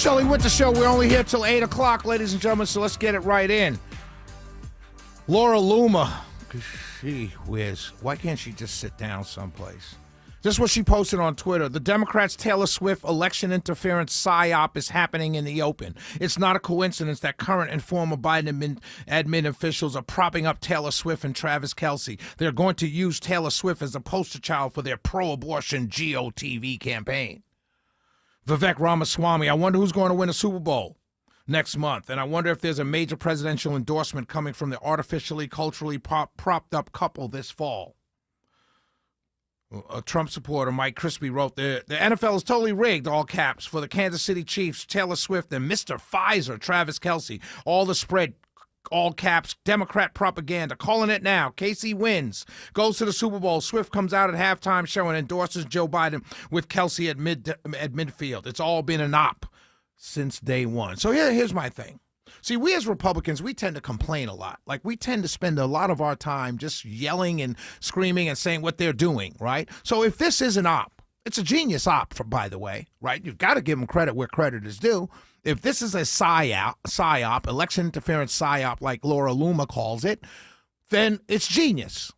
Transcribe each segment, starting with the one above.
Shelley Winter Show. We're only here till 8 o'clock, ladies and gentlemen, so let's get it right in. Laura Luma, why can't she just sit down someplace? This is what she posted on Twitter. The Democrats' Taylor Swift election interference psyop is happening in the open. It's not a coincidence that current and former Biden admin officials are propping up Taylor Swift and Travis Kelce. They're going to use Taylor Swift as a poster child for their pro-abortion GOTV campaign. Vivek Ramaswamy, I wonder who's going to win a Super Bowl next month, and I wonder if there's a major presidential endorsement coming from the artificially, culturally propped up couple this fall. A Trump supporter, Mike Crispy, wrote, the NFL is totally rigged, all caps, for the Kansas City Chiefs, Taylor Swift, and Mr. Pfizer, Travis Kelce. All the spread, all caps, Democrat propaganda. Calling it now. KC wins, goes to the Super Bowl. Swift comes out at halftime show and endorses Joe Biden with Kelce at midfield. It's all been an op since day one. So here's my thing. See, we as Republicans, we tend to complain a lot. Like, we tend to spend a lot of our time just yelling and screaming and saying what they're doing, right? So if this is an op, it's a genius op, by the way, right? You've got to give them credit where credit is due. If this is a psyop, election interference psyop, like Laura Luma calls it, then it's genius.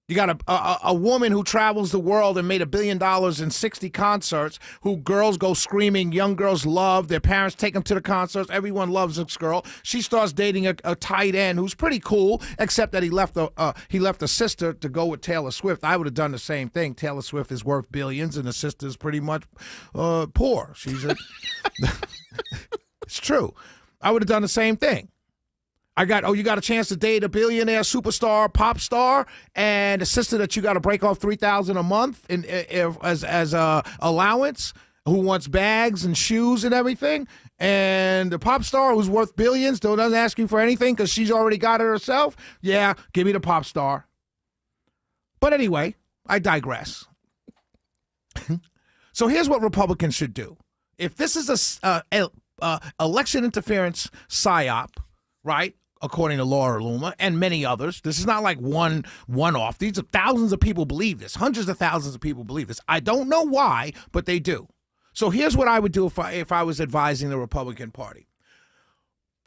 You got a woman who travels the world and made $1 billion in 60 concerts, who girls go screaming, young girls love, their parents take them to the concerts, everyone loves this girl. She starts dating a tight end who's pretty cool, except that he left a sister to go with Taylor Swift. I would have done the same thing. Taylor Swift is worth billions, and the sister's pretty much poor. It's true. I would have done the same thing. You got a chance to date a billionaire superstar, pop star, and a sister that you got to break off $3,000 a month as allowance, who wants bags and shoes and everything, and the pop star who's worth billions doesn't ask you for anything because she's already got it herself. Yeah, give me the pop star. But anyway, I digress. So here's what Republicans should do. If this is a election interference psyop, right? According to Laura Luma and many others, this is not like one-off. These are thousands of people believe this. Hundreds of thousands of people believe this. I don't know why, but they do. So here's what I would do if I was advising the Republican Party.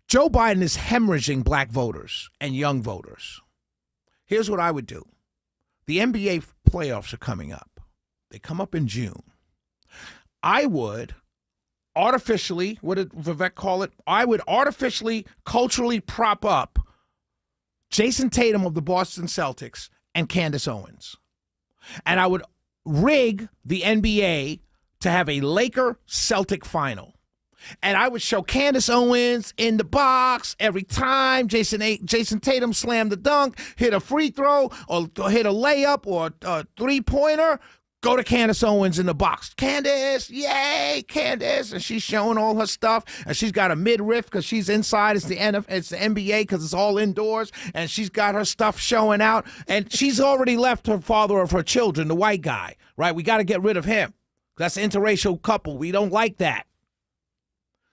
Joe Biden is hemorrhaging black voters and young voters. Here's what I would do. The NBA playoffs are coming up. They come up in June. I would artificially, what did Vivek call it? I would artificially, culturally prop up Jason Tatum of the Boston Celtics and Candace Owens. And I would rig the NBA to have a Laker-Celtic final. And I would show Candace Owens in the box every time Jason Tatum slammed the dunk, hit a free throw, or hit a layup or a three-pointer. Go to Candace Owens in the box. Candace, yay, Candace. And she's showing all her stuff. And she's got a midriff because she's inside. It's the NBA because it's all indoors. And she's got her stuff showing out. And she's already left her father of her children, the white guy, right? We got to get rid of him. That's an interracial couple. We don't like that.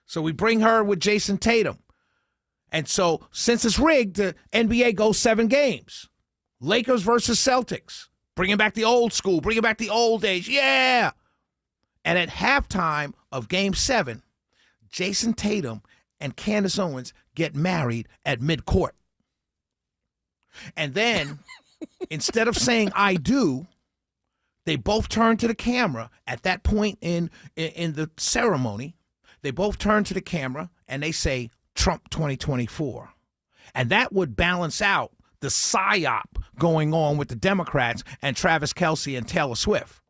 So we bring her with Jason Tatum. And so since it's rigged, the NBA goes 7 games. Lakers versus Celtics. Bringing back the old school, bringing back the old days, yeah. And at halftime of Game 7, Jason Tatum and Candace Owens get married at midcourt. And then, instead of saying "I do," they both turn to the camera. At that point in the ceremony, they both turn to the camera and they say, "Trump 2024." And that would balance out the psyop going on with the Democrats and Travis Kelce and Taylor Swift.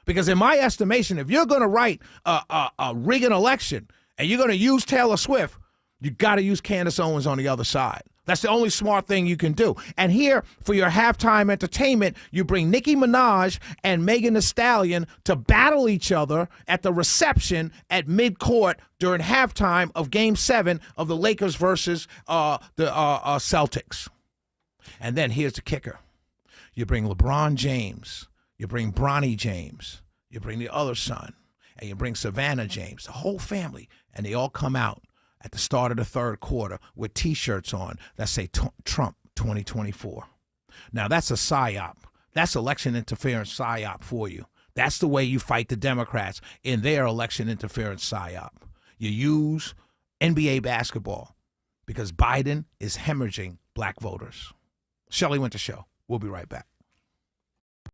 Because in my estimation, if you're going to write a rig an election and you're going to use Taylor Swift, you got to use Candace Owens on the other side. That's the only smart thing you can do. And here, for your halftime entertainment, you bring Nicki Minaj and Megan Thee Stallion to battle each other at the reception at midcourt during halftime of Game 7 of the Lakers versus the Celtics. And then here's the kicker. You bring LeBron James, you bring Bronny James, you bring the other son, and you bring Savannah James, the whole family, and they all come out at the start of the third quarter with T-shirts on that say Trump 2024. Now, that's a psyop. That's election interference psyop for you. That's the way you fight the Democrats in their election interference psyop. you use NBA basketball because Biden is hemorrhaging black voters. Shelley Winter Show. We'll be right back.